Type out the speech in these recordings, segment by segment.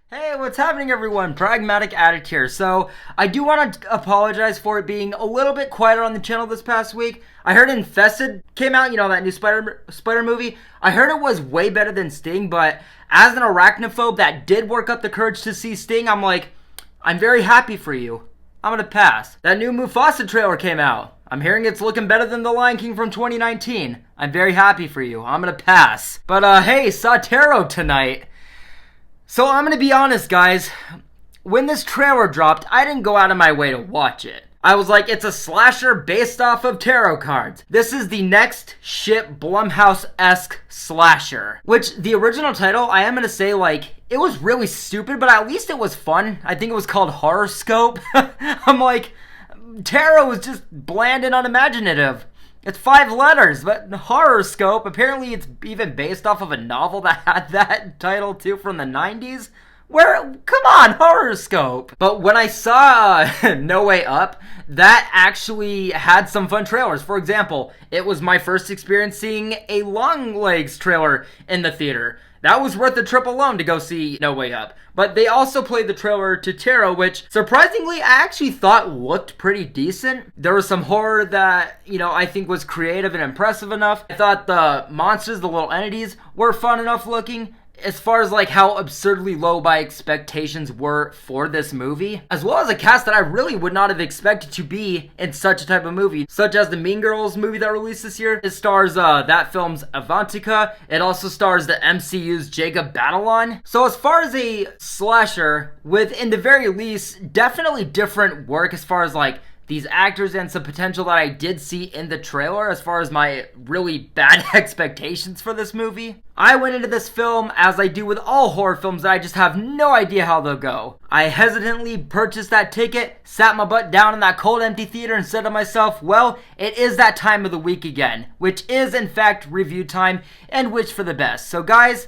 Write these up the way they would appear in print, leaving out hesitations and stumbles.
Hey, what's happening everyone? Pragmatic Addict here. So, I do want to apologize for it being a little bit quieter on the channel this past week. I heard Infested came out, that new Spider movie. I heard it was way better than Sting, but as an arachnophobe that did work up the courage to see Sting, I'm very happy for you. I'm gonna pass. That new Mufasa trailer came out. I'm hearing it's looking better than The Lion King from 2019. I'm very happy for you. I'm gonna pass. But hey, saw Tarot tonight. So I'm gonna be honest, guys. When this trailer dropped, I didn't go out of my way to watch it. I was like, it's a slasher based off of tarot cards. This is the next shit Blumhouse-esque slasher. Which, the original title, I am gonna say, it was really stupid, but at least it was fun. I think it was called Horoscope. I'm like, tarot is just bland and unimaginative. It's 5 letters, but Horoscope, apparently it's even based off of a novel that had that title too from the 90s. Come on, Horoscope. But when I saw No Way Up, that actually had some fun trailers. For example, it was my first experience seeing a Longlegs trailer in the theater. That was worth the trip alone to go see No Way Up. But they also played the trailer to Tarot, which surprisingly I actually thought looked pretty decent. There was some horror that, I think was creative and impressive enough. I thought the monsters, the little entities, were fun enough looking. As far as how absurdly low my expectations were for this movie, as well as a cast that I really would not have expected to be in such a type of movie, such as the Mean Girls movie that released this year. It stars that film's Avantika. It also stars the MCU's Jacob Batalon. So as far as a slasher, with in the very least definitely different work as far as these actors and some potential that I did see in the trailer as far as my really bad expectations for this movie. I went into this film, as I do with all horror films, that I just have no idea how they'll go. I hesitantly purchased that ticket, sat my butt down in that cold empty theater and said to myself, well, it is that time of the week again, which is in fact review time, and wish for the best. So guys,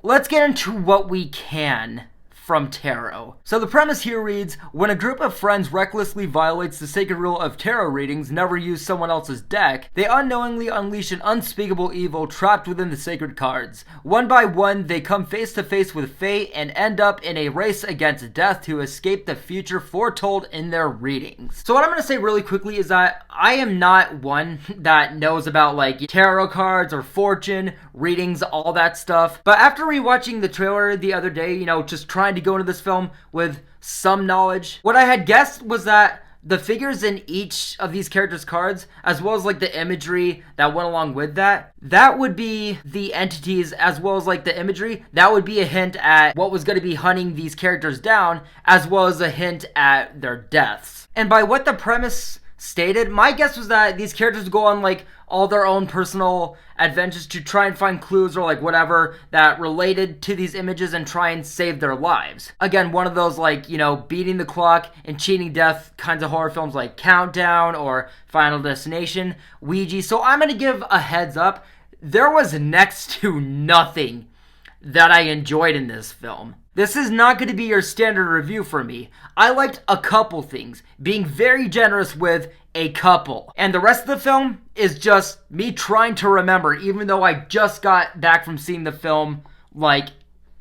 let's get into what we can from tarot. So the premise here reads, when a group of friends recklessly violates the sacred rule of tarot readings, never use someone else's deck, they unknowingly unleash an unspeakable evil trapped within the sacred cards. One by one, they come face to face with fate and end up in a race against death to escape the future foretold in their readings. So what I'm going to say really quickly is that I am not one that knows about tarot cards or fortune, readings, all that stuff. But after rewatching the trailer the other day, just trying to go into this film with some knowledge, what I had guessed was that the figures in each of these characters' cards, as well as the imagery that went along with that would be the entities, as well as the imagery, that would be a hint at what was going to be hunting these characters down, as well as a hint at their deaths. And by what the premise stated, my guess was that these characters go on all their own personal adventures to try and find clues or whatever that related to these images and try and save their lives. Again, one of those beating the clock and cheating death kinds of horror films like Countdown or Final Destination, Ouija. So I'm gonna give a heads up. There was next to nothing that I enjoyed in this film. This is not going to be your standard review for me. I liked a couple things, being very generous with a couple. And the rest of the film is just me trying to remember, even though I just got back from seeing the film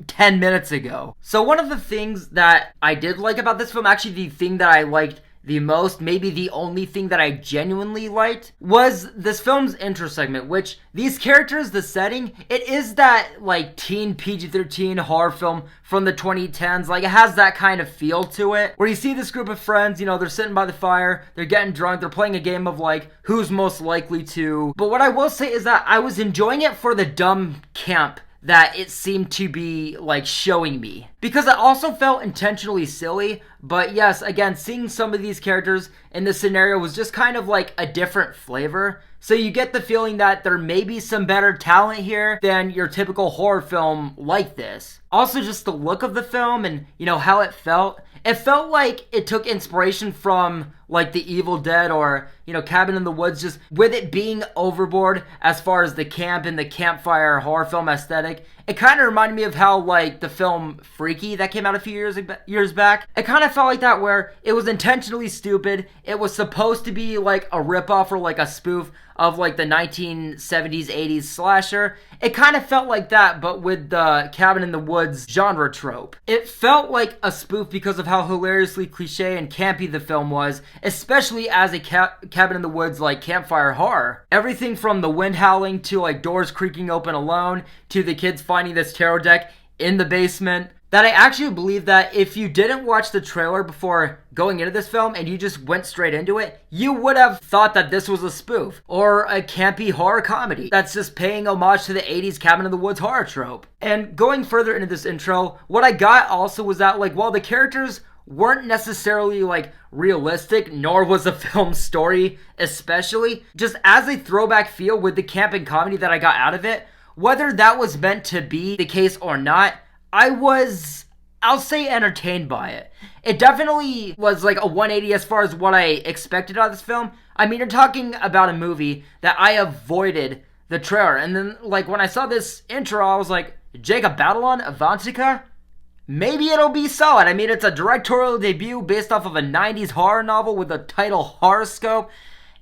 10 minutes ago. So one of the things that I did like about this film, actually the thing that I liked the most, maybe the only thing that I genuinely liked, was this film's intro segment, which these characters, the setting, it is that teen PG-13 horror film from the 2010s. It has that kind of feel to it, where you see this group of friends, they're sitting by the fire, they're getting drunk, they're playing a game of who's most likely to. But what I will say is that I was enjoying it for the dumb camp that it seemed to be showing me, because it also felt intentionally silly. But yes, again, seeing some of these characters in this scenario was just kind of a different flavor. So you get the feeling that there may be some better talent here than your typical horror film like this. Also, just the look of the film and how it felt. It felt like it took inspiration from The Evil Dead or Cabin in the Woods, just with it being overboard as far as the camp and the campfire horror film aesthetic. It kind of reminded me of how the film Freaky that came out a few years back. It kind of felt like that, where it was intentionally stupid. It was supposed to be a ripoff or a spoof of like the 1970s, 80s slasher. It kind of felt like that, but with the cabin in the woods genre trope. It felt like a spoof because of how hilariously cliche and campy the film was, especially as a cabin in the woods like campfire horror. Everything from the wind howling to like doors creaking open alone to the kids finding this tarot deck in the basement, that I actually believe that if you didn't watch the trailer before going into this film and you just went straight into it, you would have thought that this was a spoof or a campy horror comedy that's just paying homage to the 80s cabin in the woods horror trope. And going further into this intro, what I got also was that like while the characters weren't necessarily like realistic, nor was the film's story especially, just as a throwback feel with the camping comedy that I got out of it, whether that was meant to be the case or not, I'll say entertained by it. It definitely was like a 180 as far as what I expected out of this film. I mean, you're talking about a movie that I avoided the trailer. And then, like, when I saw this intro, I was like, Jacob Batalon, Avantika? Maybe it'll be solid. I mean, it's a directorial debut based off of a 90s horror novel with the title Horoscope.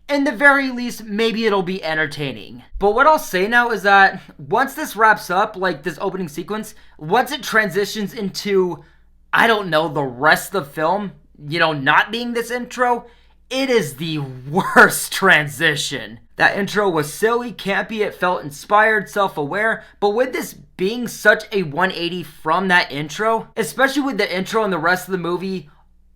In the very least, maybe it'll be entertaining. But what I'll say now is that once this wraps up, like this opening sequence, once it transitions into, I don't know, the rest of the film, you know, not being this intro, it is the worst transition. That intro was silly, campy, it felt inspired, self-aware, but with this being such a 180 from that intro, especially with the intro and the rest of the movie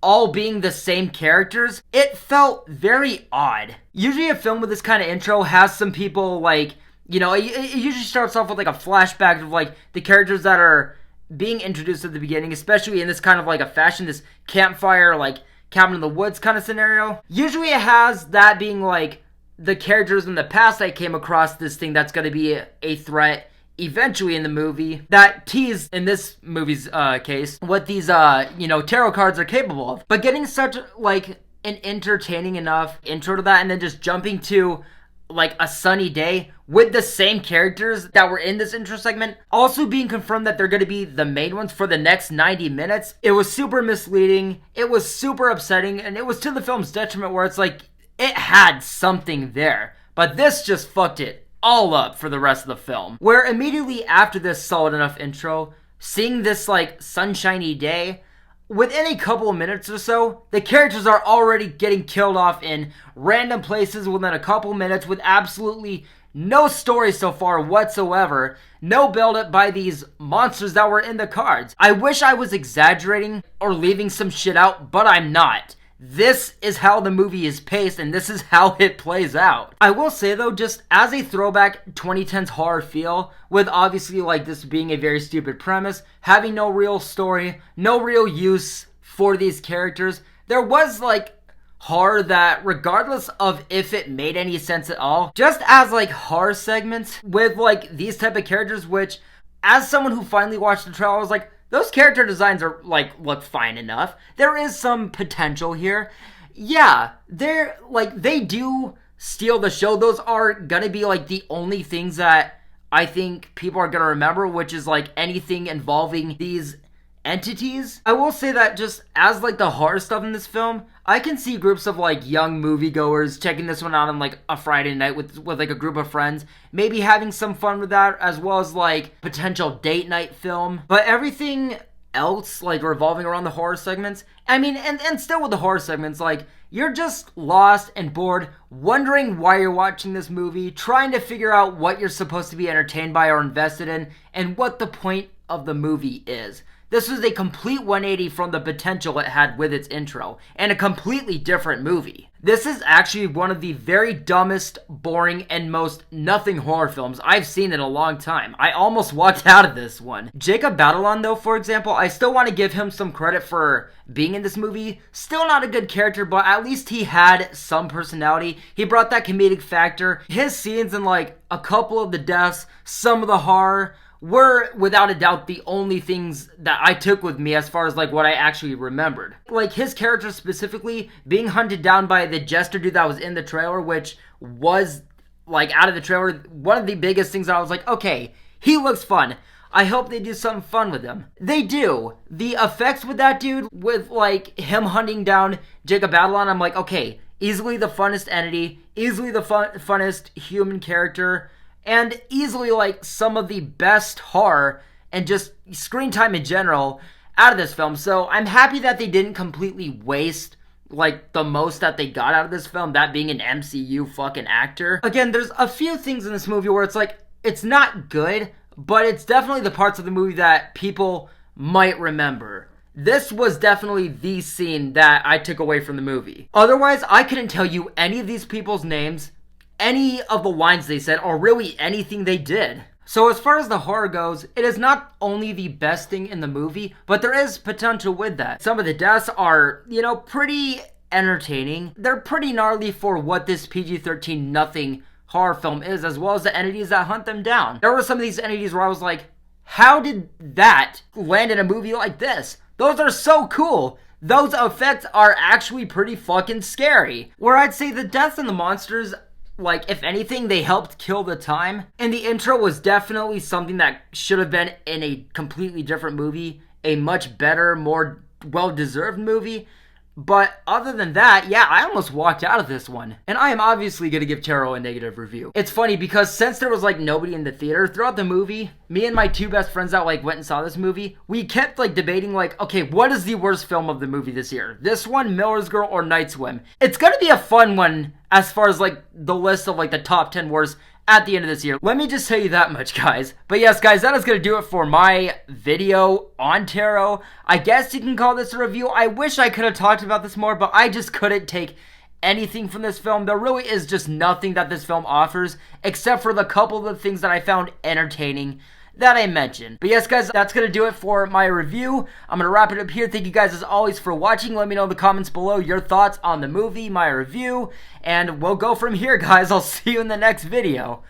all being the same characters, it felt very odd. Usually a film with this kind of intro has some people like, you know, it usually starts off with like a flashback of like the characters that are being introduced at the beginning, especially in this kind of like a fashion, this campfire, like cabin in the woods kind of scenario. Usually it has that being like the characters in the past I came across this thing that's going to be a threat eventually in the movie that tease, in this movie's case, what these tarot cards are capable of. But getting such like an entertaining enough intro to that and then just jumping to like a sunny day with the same characters that were in this intro segment also being confirmed that they're going to be the main ones for the next 90 minutes, it was super misleading, it was super upsetting, and it was to the film's detriment where it's like it had something there, but this just fucked it all up for the rest of the film. Where immediately after this solid enough intro, seeing this like sunshiny day, within a couple of minutes or so, the characters are already getting killed off in random places within a couple minutes with absolutely no story so far whatsoever, no build-up by these monsters that were in the cards. I wish I was exaggerating or leaving some shit out, but I'm not. This is how the movie is paced, and this is how it plays out. I will say though, just as a throwback 2010s horror feel, with obviously like this being a very stupid premise, having no real story, no real use for these characters, there was like horror that, regardless of if it made any sense at all, just as like horror segments with like these type of characters, which as someone who finally watched the trailer, I was like, those character designs are like look fine enough. There is some potential here. Yeah, they do steal the show. Those are gonna be like the only things that I think people are gonna remember, which is like anything involving these entities. I will say that just as like the horror stuff in this film, I can see groups of like young moviegoers checking this one out on like a Friday night with like a group of friends, maybe having some fun with that, as well as like potential date night film. But everything else like revolving around the horror segments, I mean, and still with the horror segments, like you're just lost and bored, wondering why you're watching this movie, trying to figure out what you're supposed to be entertained by or invested in, and what the point of the movie is. This was a complete 180 from the potential it had with its intro, and a completely different movie. This is actually one of the very dumbest, boring, and most nothing horror films I've seen in a long time. I almost walked out of this one. Jacob Batalon, though, for example, I still want to give him some credit for being in this movie. Still not a good character, but at least he had some personality. He brought that comedic factor. His scenes and like a couple of the deaths, some of the horror, were without a doubt the only things that I took with me as far as like what I actually remembered. Like his character specifically being hunted down by the jester dude that was in the trailer, which was like out of the trailer, one of the biggest things that I was like, okay, he looks fun. I hope they do something fun with him. They do. The effects with that dude, with like him hunting down Jacob Batalon, I'm like, okay, Easily the funnest entity, easily the funnest human character, and easily like some of the best horror and just screen time in general out of this film. So I'm happy that they didn't completely waste like the most that they got out of this film, that being an MCU fucking actor. Again, there's a few things in this movie where it's like, it's not good, but it's definitely the parts of the movie that people might remember. This was definitely the scene that I took away from the movie. Otherwise, I couldn't tell you any of these people's names, any of the lines they said, or really anything they did. So as far as the horror goes, it is not only the best thing in the movie, but there is potential with that. Some of the deaths are, pretty entertaining. They're pretty gnarly for what this PG-13 nothing horror film is, as well as the entities that hunt them down. There were some of these entities where I was like, how did that land in a movie like this? Those are so cool. Those effects are actually pretty fucking scary. Where I'd say the deaths and the monsters, like, if anything, they helped kill the time. And the intro was definitely something that should have been in a completely different movie. A much better, more well-deserved movie. But other than that, yeah, I almost walked out of this one. And I am obviously going to give Tarot a negative review. It's funny because since there was like nobody in the theater throughout the movie, me and my two best friends that like went and saw this movie, we kept like debating like, okay, what is the worst film of the movie this year? This one, Miller's Girl, or Night Swim? It's going to be a fun one as far as like the list of like the top 10 worst at the end of this year. Let me just tell you that much, guys. But yes, guys, that is going to do it for my video on Tarot. I guess you can call this a review. I wish I could have talked about this more, but I just couldn't take anything from this film. There really is just nothing that this film offers, except for the couple of the things that I found entertaining that I mentioned. But yes, guys, that's going to do it for my review. I'm going to wrap it up here. Thank you guys as always for watching. Let me know in the comments below your thoughts on the movie, my review, and we'll go from here, guys. I'll see you in the next video.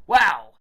Wow.